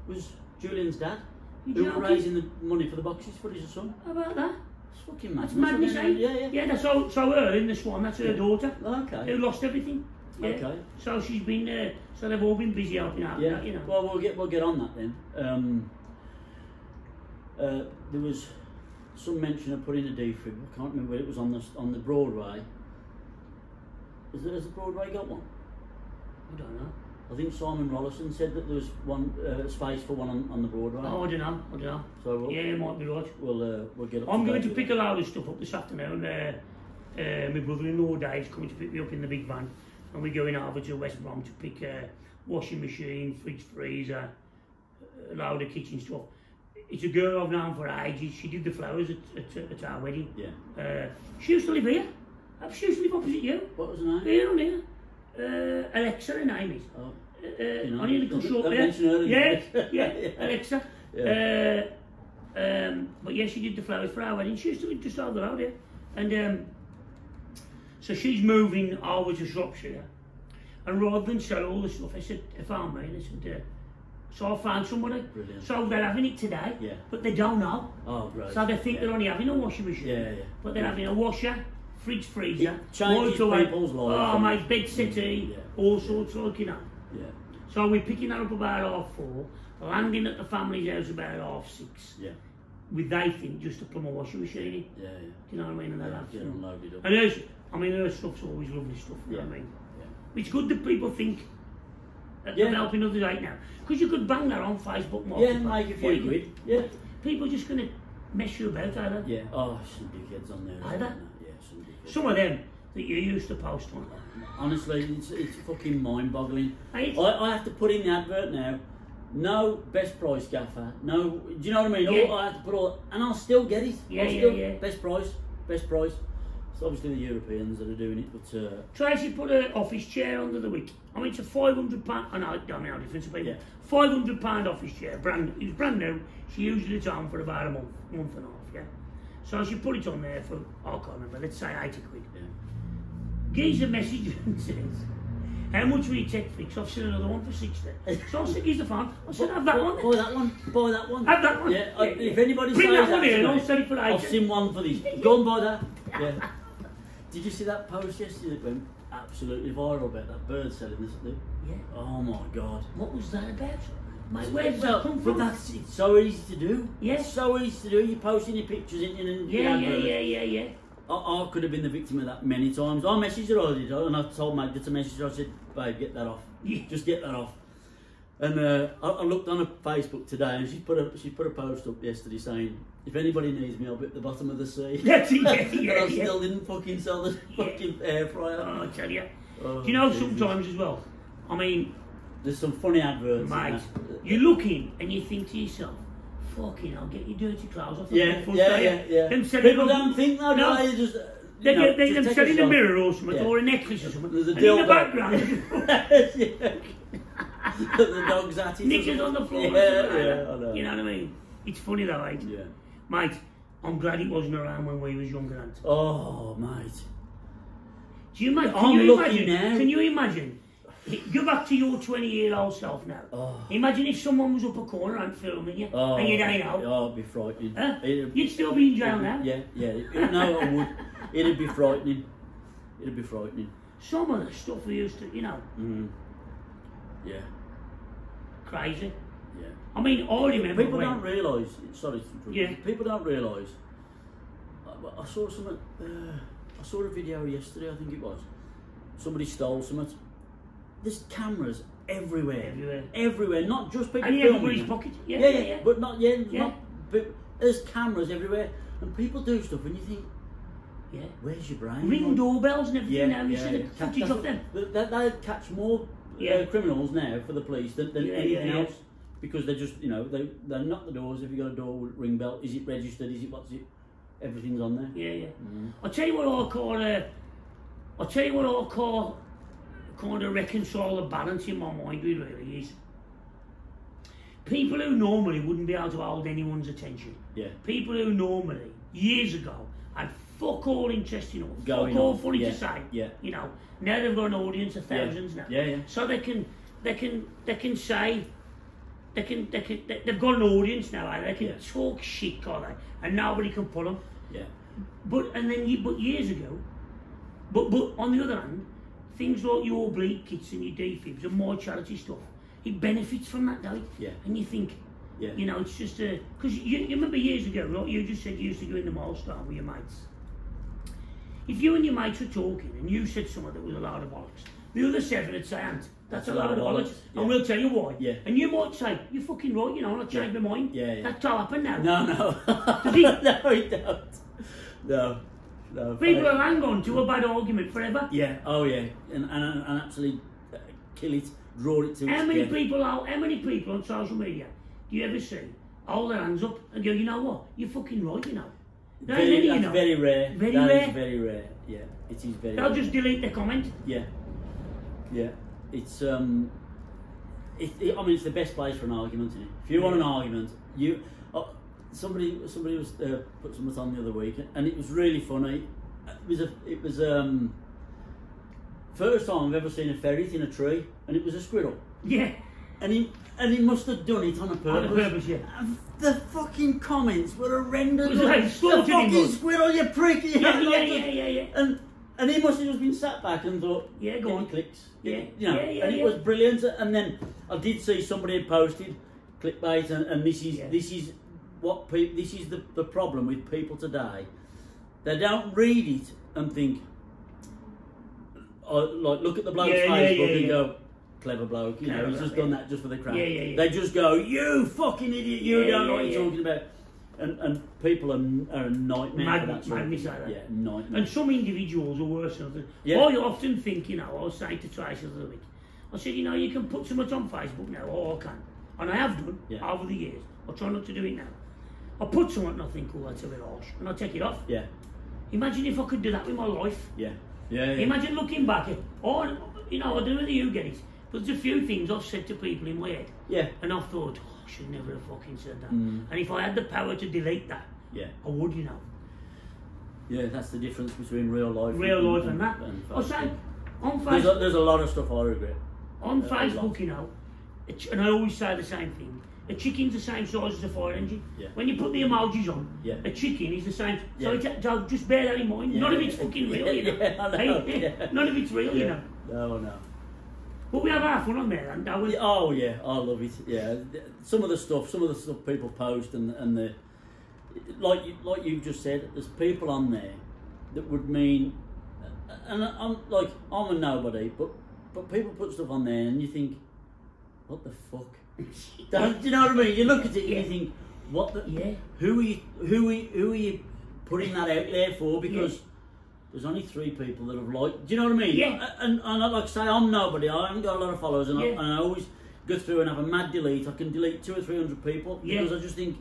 S1: was Julian's dad, who was raising the money for the boxes for his son.
S2: How about that?
S1: It's fucking madness.
S2: That's madness, eh?
S1: Yeah.
S2: That's so her in the Swan, that's her daughter.
S1: Okay.
S2: Who lost everything. Yeah.
S1: Okay.
S2: So she's been so they've all been busy helping out.
S1: Yeah.
S2: That, you know.
S1: Well, we'll get on that then. There was some mention of putting a defib. I can't remember whether it was on the Broadway. Has the Broadway got one?
S2: I don't know.
S1: I think Simon Rollison said that there was one space for one on the Broadway.
S2: Oh, I don't know.
S1: So
S2: you might be right.
S1: We'll get up.
S2: I'm going to pick a load of stuff up this afternoon. My brother-in-law Dave's coming to pick me up in the big van, and we're going over to West Brom to pick washing machine, fridge, freezer, a load of kitchen stuff. It's a girl I've known for ages. She did the flowers at our wedding.
S1: Yeah.
S2: She used to live here. She used to live opposite you.
S1: What was her name?
S2: Here on here. Alexa, her name is.
S1: Oh.
S2: Only a little short hair. Yeah, Alexa. Yeah. But yeah, she did the flowers for our wedding. She used to live just over the road here. And so she's moving over to Shropshire. And rather than sell all the stuff, I found me, and I said, so I found somebody.
S1: Brilliant.
S2: So they're having it today, but they don't know.
S1: Oh, great.
S2: So they think they're only having a washing machine.
S1: Yeah.
S2: But they're having a washer, fridge, freezer,
S1: changes people's lives.
S2: Oh, my bed settee, all sorts, like, you know.
S1: Yeah.
S2: So we're picking that up about 4:30, landing at the family's house about 6:30.
S1: Yeah.
S2: With they think just to plumb a washing machine in.
S1: Yeah.
S2: Do you know what I mean? And they'll have
S1: get unloaded up.
S2: And her stuff's always lovely stuff, you know what I mean? Yeah. It's good that people think of helping others out now. Because you could bang that on Facebook more.
S1: Yeah, make a few quid. Yeah.
S2: People are just going to mess you about, are they?
S1: Yeah. Oh, some dickheads on there.
S2: Are they?
S1: Yeah, some dickheads.
S2: Some of them that you used to post on.
S1: Honestly, it's fucking mind-boggling.
S2: Hey,
S1: I have to put in the advert now. No best price gaffer. No, do you know what I mean?
S2: Yeah.
S1: I have to put all, and I'll still get it.
S2: Yeah.
S1: Best price. It's obviously the Europeans that are doing it, but...
S2: Tracy put an office chair under the week. I mean, it's a £500... I know, I don't know how different it is.
S1: Yeah.
S2: £500 office chair, it was brand new. She usually it's on for about a month and a half, yeah? So she put it on there for, I can't remember, let's say 80 quid.
S1: Yeah.
S2: Gives a message and says, how much will you take fix? I've seen another one for 60. So I said, here's the phone. I said, have that one.
S1: Buy that one. Buy that one.
S2: Have that one.
S1: Yeah, if anybody
S2: bring
S1: says
S2: that one in, I'll sell it for 80.
S1: I've seen one for this. Go and buy that. Yeah. Did you see that post yesterday that went absolutely viral about that bird selling this thing?
S2: Yeah.
S1: Oh my God.
S2: What was that about? Mate, where did that come from?
S1: But it's so easy to do.
S2: Yeah.
S1: It's so easy to do. You're posting your pictures in and
S2: Yeah.
S1: I could have been the victim of that many times. I messaged her already, and I told mate to message her. I said, babe, get that off.
S2: Yeah.
S1: Just get that off. And I looked on her Facebook today, and she put a post up yesterday saying, if anybody needs me, I'll be at the bottom of the sea.
S2: That's it,
S1: And I still didn't fucking sell the fucking air fryer.
S2: Oh, I tell you.
S1: Oh,
S2: do you know
S1: Jesus.
S2: sometimes as well? I mean,
S1: there's some funny adverts.
S2: mate, you look in and you think to yourself, fucking, I'll get your dirty clothes off.
S1: Yeah. People don't think that,
S2: no.
S1: They just...
S2: They set in a mirror or something, or a necklace or something.
S1: There's a
S2: and in the
S1: dildo.
S2: background,
S1: the dog's at it.
S2: knickers on the floor.
S1: I know.
S2: You know what I mean? It's funny though, mate.
S1: Yeah.
S2: Mate, I'm glad it wasn't around when we was younger, Ant.
S1: Oh, mate.
S2: Do you imagine? Can you imagine? Go back to your 20-year-old self now.
S1: Oh.
S2: Imagine if someone was up a corner and filming you, and you don't know.
S1: Oh, it'd be frightening.
S2: Huh? You'd still be in jail now.
S1: Yeah. No, I would. It'd be frightening. It'd be frightening.
S2: Some of the stuff we used to, you know.
S1: Yeah.
S2: Crazy.
S1: Yeah.
S2: I mean, I remember
S1: People
S2: when...
S1: don't realise. Sorry to interrupt.
S2: Yeah.
S1: People don't realise. I saw something. I saw a video yesterday. I think it was. Somebody stole something. There's cameras everywhere. Everywhere. Not just people
S2: and in
S1: filming.
S2: everybody's pocket.
S1: Yeah. But not
S2: Yeah.
S1: Not. But there's cameras everywhere, and people do stuff, and you think, where's your brain?
S2: Ring doorbells and everything now. You see the footage of them.
S1: They catch more criminals now for the police than anything else, because they're just, they knock the doors. If you got a door with ring bell, is it registered? Is it what's it? Everything's on there.
S2: Yeah. I'll tell you what I call kind of reconcile the balance in my mind with really is people who normally wouldn't be able to hold anyone's attention.
S1: Yeah. People
S2: who normally years ago had fuck all interesting or fuck all funny to say.
S1: Yeah.
S2: Now they've got an audience of thousands now.
S1: Yeah.
S2: So they can say they've got an audience now. They can talk shit, can't they? And nobody can pull them.
S1: Yeah.
S2: But years ago, but on the other hand, things like your bleed kits and your defibs and more charity stuff, it benefits from that, though.
S1: Yeah.
S2: And you think, it's just because you remember years ago, right? You just said you used to go in the milestone with your mates. If you and your mates were talking and you said something that was a load of bollocks, the other seven would say, Ant, that's a load of bollocks, and we'll tell you why.
S1: Yeah.
S2: And you might say, you're fucking right, and I changed my mind.
S1: Yeah.
S2: That don't happen now.
S1: No.
S2: Does it?
S1: No, it don't. No.
S2: People will hang on to a bad argument forever.
S1: Yeah. Oh yeah. And actually kill it, draw it to.
S2: How many people on social media do you ever see hold their hands up and go, you know what? You're fucking right, you know.
S1: That's very rare.
S2: Very
S1: that
S2: rare.
S1: Is very rare. Yeah. It is very.
S2: They'll
S1: rare.
S2: just delete their comment.
S1: Yeah. It's I mean, it's the best place for an argument, isn't it? If you want an argument, somebody was put something on the other week, and it was really funny. It was first time I've ever seen a ferret in a tree, and it was a squirrel.
S2: Yeah.
S1: And he must have done it on a purpose.
S2: On purpose, yeah.
S1: And the fucking comments were horrendous.
S2: It was like
S1: the fucking squirrel, you prick!
S2: Yeah.
S1: And he must have just been sat back and thought,
S2: go on.
S1: Clicks.
S2: Yeah.
S1: And it was brilliant. And then I did see somebody had posted clickbait, and this is what this is the problem with people today. They don't read it and think, look at the bloke's Facebook and go, clever bloke, he's just done that just for the crowd.
S2: Yeah.
S1: They just go, you fucking idiot, you don't know what you're talking about. And people are a nightmare for that sort of thing.
S2: That.
S1: Yeah, nightmare.
S2: And some individuals are worse than others.
S1: Yeah.
S2: I often think, I was saying to Tracy the other week, I said, you can put so much on Facebook now, or I can. And I have done over the years. I try not to do it now. I put something and I think, that's a bit harsh. And I take it off.
S1: Yeah.
S2: Imagine if I could do that with my life.
S1: Yeah. Yeah.
S2: Imagine looking back at, I don't know whether you get it, but there's a few things I've said to people in my head.
S1: Yeah.
S2: And I've thought, I should never have fucking said that. And if I had the power to delete that, I would,
S1: Yeah, that's the difference between real life
S2: and that. I say, on Facebook,
S1: there's a lot of stuff I regret.
S2: On Facebook, and I always say the same thing. A chicken's the same size as a fire engine.
S1: Yeah.
S2: When you put the emojis on, a chicken is the same. So just bear that in mind. None of it's fucking real, None of it's real,
S1: No.
S2: But we have our fun on there, and
S1: oh yeah, I love it. Yeah, some of the stuff people post, and the like you've just said, there's people on there that would mean, and I'm a nobody, but people put stuff on there, and you think, what the fuck? Do you know what I mean? You look at it and you think, what the?
S2: Yeah.
S1: Who are you putting that out there for? Because there's only 3 people that have liked. Do you know what I mean?
S2: Yeah.
S1: And like I say, I'm nobody. I haven't got a lot of followers, and I always go through and have a mad delete. I can delete 200 or 300 people because I just think,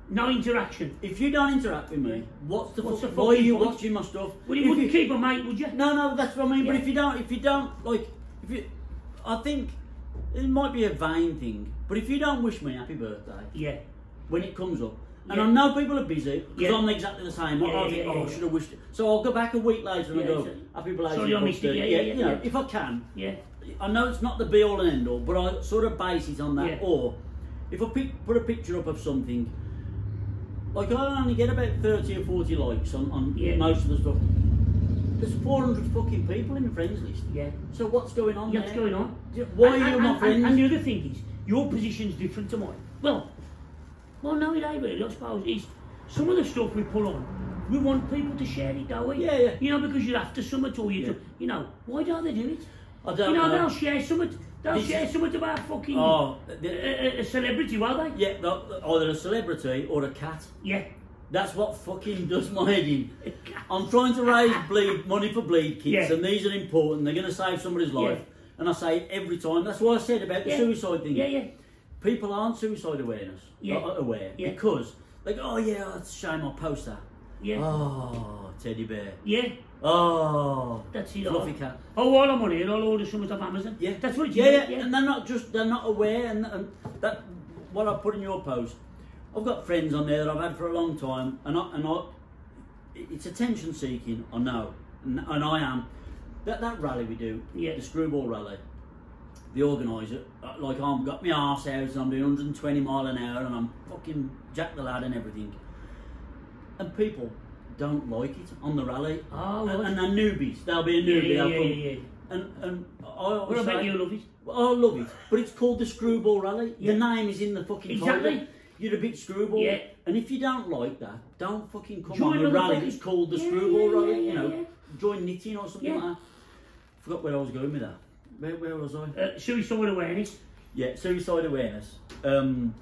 S2: no interaction.
S1: If you don't interact with me, what's the fuck?
S2: Why
S1: Why are you watching my stuff?
S2: Well, you wouldn't keep a mate, would you?
S1: No, that's what I mean. But if you don't I think. It might be a vain thing, but if you don't wish me happy birthday, when it comes up, and I know people are busy because I'm exactly the same. I think, I should have wished it. So I'll go back a week later and I'll go, happy belated birthday. If I can.
S2: Yeah.
S1: I know it's not the be all and end all, but I sort of base it on that.
S2: Yeah.
S1: Or if I put a picture up of something, like I only get about 30 or 40 likes on most of the stuff. There's 400 fucking people in the friends list.
S2: Yeah.
S1: So what's going on there?
S2: What's going on?
S1: Why are you my friends?
S2: And the other thing is, your position's different to mine. Well, no, it ain't really, I suppose. It's some of the stuff we put on, we want people to share it, don't we?
S1: Yeah.
S2: Because you're after something or why don't they do it?
S1: I don't know.
S2: They'll share something. They'll share something about fucking a celebrity, won't they?
S1: Yeah, either a celebrity or a cat.
S2: Yeah.
S1: That's what fucking does my head in. I'm trying to raise money for bleed kits, and these are important. They're going to save somebody's life. And I say it every time. That's what I said about the suicide thing.
S2: Yeah.
S1: People aren't suicide aware because they go, it's a shame I'll post that.
S2: Yeah.
S1: Oh, teddy bear.
S2: Yeah.
S1: Oh,
S2: that's it.
S1: Fluffy cat.
S2: Oh, while I'm on here, I'll order something off Amazon.
S1: Yeah.
S2: That's what it's
S1: and they're not aware, and that what I put in your post. I've got friends on there that I've had for a long time, and it's attention seeking. I know, and I am. That rally we do, the screwball rally. The organiser, like I've got my arse out, and I'm doing 120 mile an hour, and I'm fucking Jack the Lad and everything. And people don't like it on the rally.
S2: Oh,
S1: and they're newbies. They'll be a newbie. And
S2: what about you love it?
S1: I love it, but it's called the Screwball Rally. The name is in the fucking title. You're a bit screwball. Yeah. And if you don't like that, don't fucking come on a rally that's called the Screwball Rally. Join knitting or something like that. Forgot where I was going with that. Where was I?
S2: Suicide awareness.
S1: Yeah, suicide awareness.
S2: When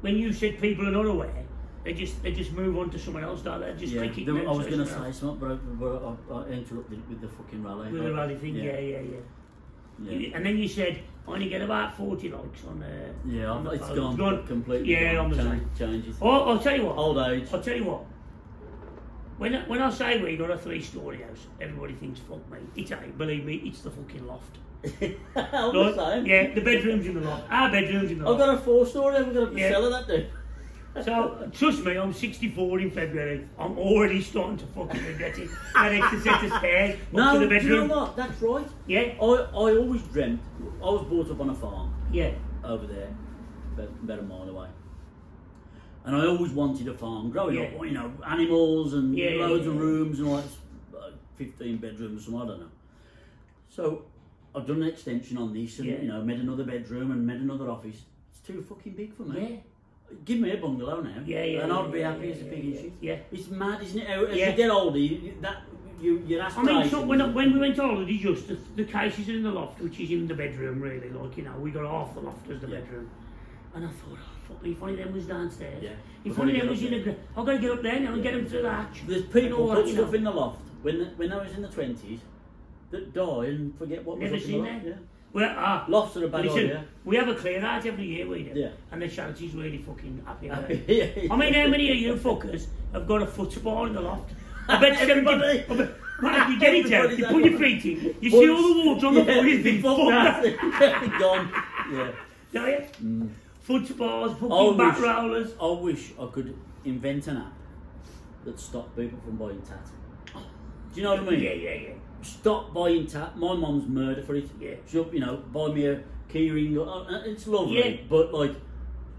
S2: you said people are not aware, they just move on to someone else, don't they? Just click it.
S1: I was going to say something, but I interrupted with the fucking rally.
S2: With the rally thing, yeah. And then you said, I only get about 40 likes on there.
S1: It's gone completely.
S2: Yeah, on the same.
S1: Changes.
S2: I'll tell you what.
S1: Old age.
S2: I'll tell you what. When I say we got a 3-story house, everybody thinks, fuck me. It ain't, believe me, it's the fucking loft.
S1: I'm the same.
S2: Yeah, the bedroom's in the loft. Our bedroom's in the loft.
S1: I've got a 4-story, we're going to sell her that dude.
S2: So, trust me, I'm 64 in February. I'm already starting to fucking regret it. That extra set of stairs up to the bedroom.
S1: Do you know what? That's right.
S2: Yeah.
S1: I always dreamt, I was brought up on a farm.
S2: Yeah.
S1: Over there, about a mile away. And I always wanted a farm growing up, animals and loads of rooms and all that, 15 bedrooms, some I don't know. So I've done an extension on this and made another bedroom and made another office. It's too fucking big for me. Yeah. Give me a bungalow now, and I'd be happy as a pig in shit. Yeah. It's mad, isn't it? As you get older, you're aspirations.
S2: I mean, when we went older, just the cases are in the loft, which is in the bedroom, really. We got half the loft as the bedroom. And I thought, fuck me, if one of them was downstairs, if one of them was in the... I've got to get up there now and get them through the hatch.
S1: There's people put stuff in the loft when I was in the 20s that die and forget what was up in the loft. Yeah.
S2: Well,
S1: lofts are a bad idea.
S2: We have a clear out every year, we do.
S1: Yeah.
S2: And the charity's really fucking happy about it. I mean, how many of you fuckers have got a foot spa in the loft? I bet 70. Right, you get it out, you put your feet in, you see all the water on the floor, you think, fuck that.
S1: Gone. Yeah.
S2: Do you? Footballs, fucking back rollers.
S1: I wish I could invent an app that stopped people from buying tat. Do you know what I mean?
S2: Yeah.
S1: Stop buying tat. My mum's murder for it.
S2: Yeah.
S1: She'll, buy me a key ring. It's lovely, but like,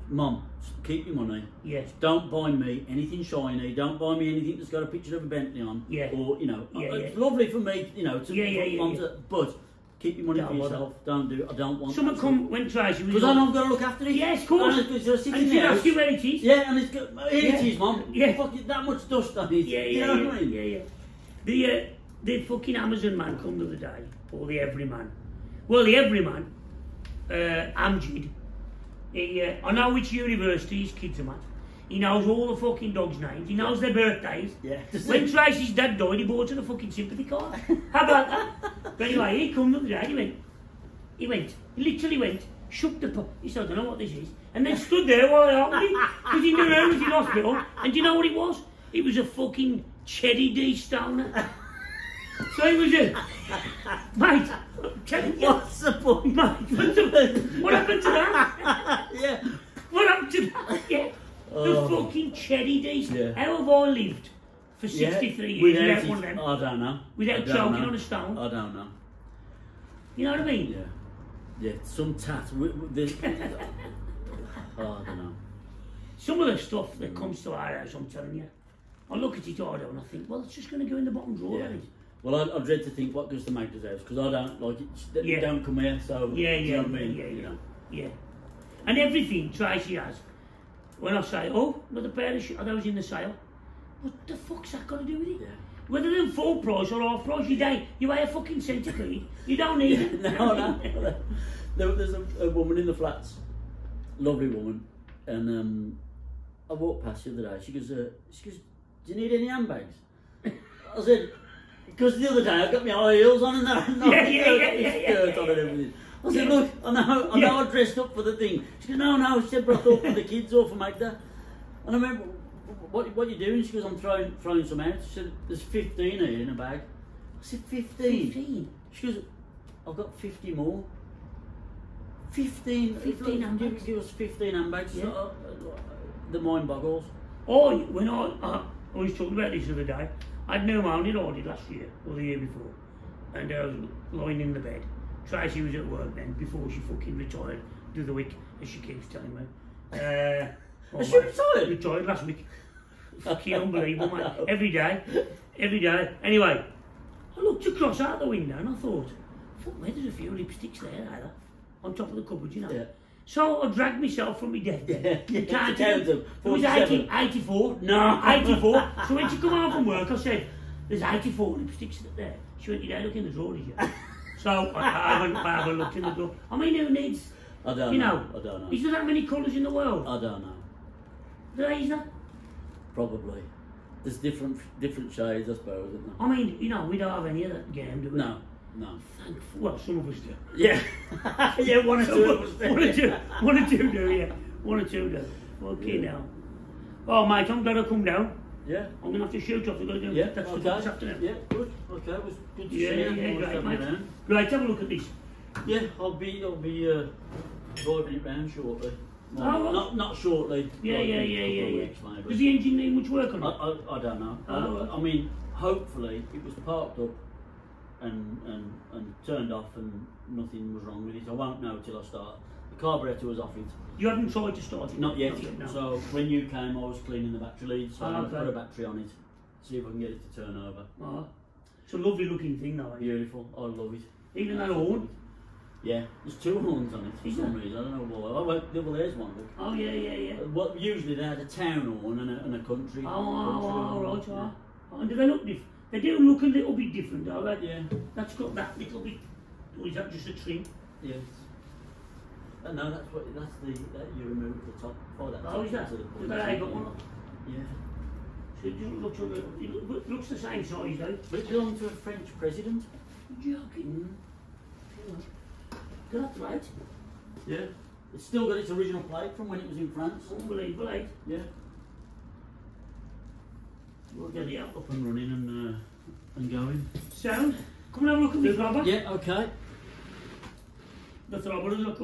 S1: Mum, keep your money.
S2: Yeah.
S1: Don't buy me anything shiny. Don't buy me anything that's got a picture of a Bentley on.
S2: Yeah.
S1: Or it's lovely for me, but keep your money for yourself. Don't do it. I don't want.
S2: Someone come when Tracy was.
S1: Because I know I've got to look after it.
S2: Yes, of course.
S1: And it's sitting
S2: and
S1: there.
S2: Ask you where it is.
S1: Yeah, and it's got here it is, Mum.
S2: Yeah.
S1: Fuck it, that much dust on it.
S2: Yeah.
S1: You know what I mean?
S2: Yeah. The fucking Amazon man come the other day, or the everyman. Well, the everyman, Amjad. I know which university his kids are at. He knows all the fucking dogs' names. He knows their birthdays.
S1: Yeah.
S2: When Tracy's dad died, he bought her a fucking sympathy card. How about that? But anyway, he come the other day. He literally went, shook the pot. He said, I don't know what this is. And then stood there while I opened it. Because he knew I was in hospital. And do you know what it was? It was a fucking Cherry D stoner. So it was a... Mate,
S1: what's the point?
S2: Mate, what happened to that?
S1: Yeah.
S2: What happened to that? Yeah. The fucking Cherry D.
S1: Yeah.
S2: How have I lived for 63 years without one of them?
S1: I don't know.
S2: Without choking on a stone?
S1: I don't know.
S2: You know what I mean?
S1: Yeah. Yeah, some tat. I don't know.
S2: Some of the stuff that comes to our house, I'm telling you, I look at it all and I think, well, it's just going to go in the bottom drawer.
S1: Yeah. Well, I dread to think what goes to Magda's house because I don't like it. They don't come here, so
S2: yeah,
S1: you know what I mean?
S2: Yeah. And everything Tracy has. When I say, oh, another pair of shoes, those in the sale. What the fuck's that got to do with it?
S1: Yeah.
S2: Whether they're full price or half price, you weigh a fucking centipede. You don't need it.
S1: No. There's a woman in the flats, lovely woman, and I walked past the other day. She goes, do you need any handbags? I said, because the other day I got my high heels on and that, skirt on and everything. I said, look, I know I dressed up for the thing. She goes, no, she said, but I thought for the kids or for Magda. And I remember, what are you doing? She goes, I'm throwing some out. She said, there's 15 here in a bag. I said, 15?
S2: 15?
S1: She goes, I've got 50 more. 15 handbags? Give us 15 handbags. Yeah. The mind boggles.
S2: Oh, when I was talking about this the other day, I had pneumonia ordered last year, or the year before, and I was lying in the bed. Tracy was at work then, before she fucking retired the other week, as she keeps telling me.
S1: Has she retired?
S2: Retired last week. Fucking unbelievable, man. Every day. Anyway, I looked across out the window and I thought, fuck me, there's a few lipsticks there, either, on top of the cupboard, you know. Yeah. So I dragged myself from my deathbed.
S1: Yeah, count them.
S2: It was 84. No, 84. So when she come home from work, I said, there's 84 lipsticks there. She went, you don't look in the drawer, did you? So I haven't looked in the drawer. I mean, who needs...
S1: I don't know. I don't know.
S2: Is there that many colours in the world?
S1: I don't know.
S2: Is there?
S1: Probably. There's different shades, I suppose, isn't there?
S2: I mean, we don't have any of that game, do we?
S1: No.
S2: Thankful. Well, some of us do.
S1: Yeah. Yeah, one or two of us do.
S2: One or two do, yeah. One or two do. Okay, now. Oh, mate, I'm glad I come down.
S1: Yeah.
S2: I'm going to have to shoot off. I've got to do that stuff this afternoon.
S1: Yeah, good. Okay, it was good to see you.
S2: Yeah, great, mate. Right, have a look at this.
S1: Yeah, I'll be driving it round shortly.
S2: Well,
S1: not shortly.
S2: Yeah.
S1: Weeks,
S2: Does the engine need much work on it?
S1: I don't know.
S2: Right.
S1: I mean, hopefully it was parked up and turned off and nothing was wrong with it. I won't know till I start. The carburettor was off it.
S2: You haven't tried to start it?
S1: Not yet. No. So when you came, I was cleaning the battery leads, so I put a battery on it. See if I can get it to turn over.
S2: It's a lovely looking thing, though.
S1: Beautiful. I love it.
S2: Even that horn.
S1: Yeah, there's two horns on it for some reason. I don't know why. Well, there's one. Look.
S2: Oh yeah.
S1: Well, usually they had a town horn and a country.
S2: Right. Yeah. And do they look different? They do look a little bit different, don't they?
S1: Yeah.
S2: That's got that little bit. Or is that just a trim?
S1: Yes. No, that's the you remove the top. Oh, that's
S2: is that? Is that how you got one?
S1: Yeah.
S2: So it doesn't look it looks the same size though.
S1: But it belonged to a French president.
S2: You're joking. That's right.
S1: Yeah. It's still got its original plate from when it was in France.
S2: Unbelievable, eh?
S1: Yeah. we'll get it up and running and going.
S2: Sound? Come and have a look at the throbber.
S1: Yeah, okay.
S2: The throbber, as I call it.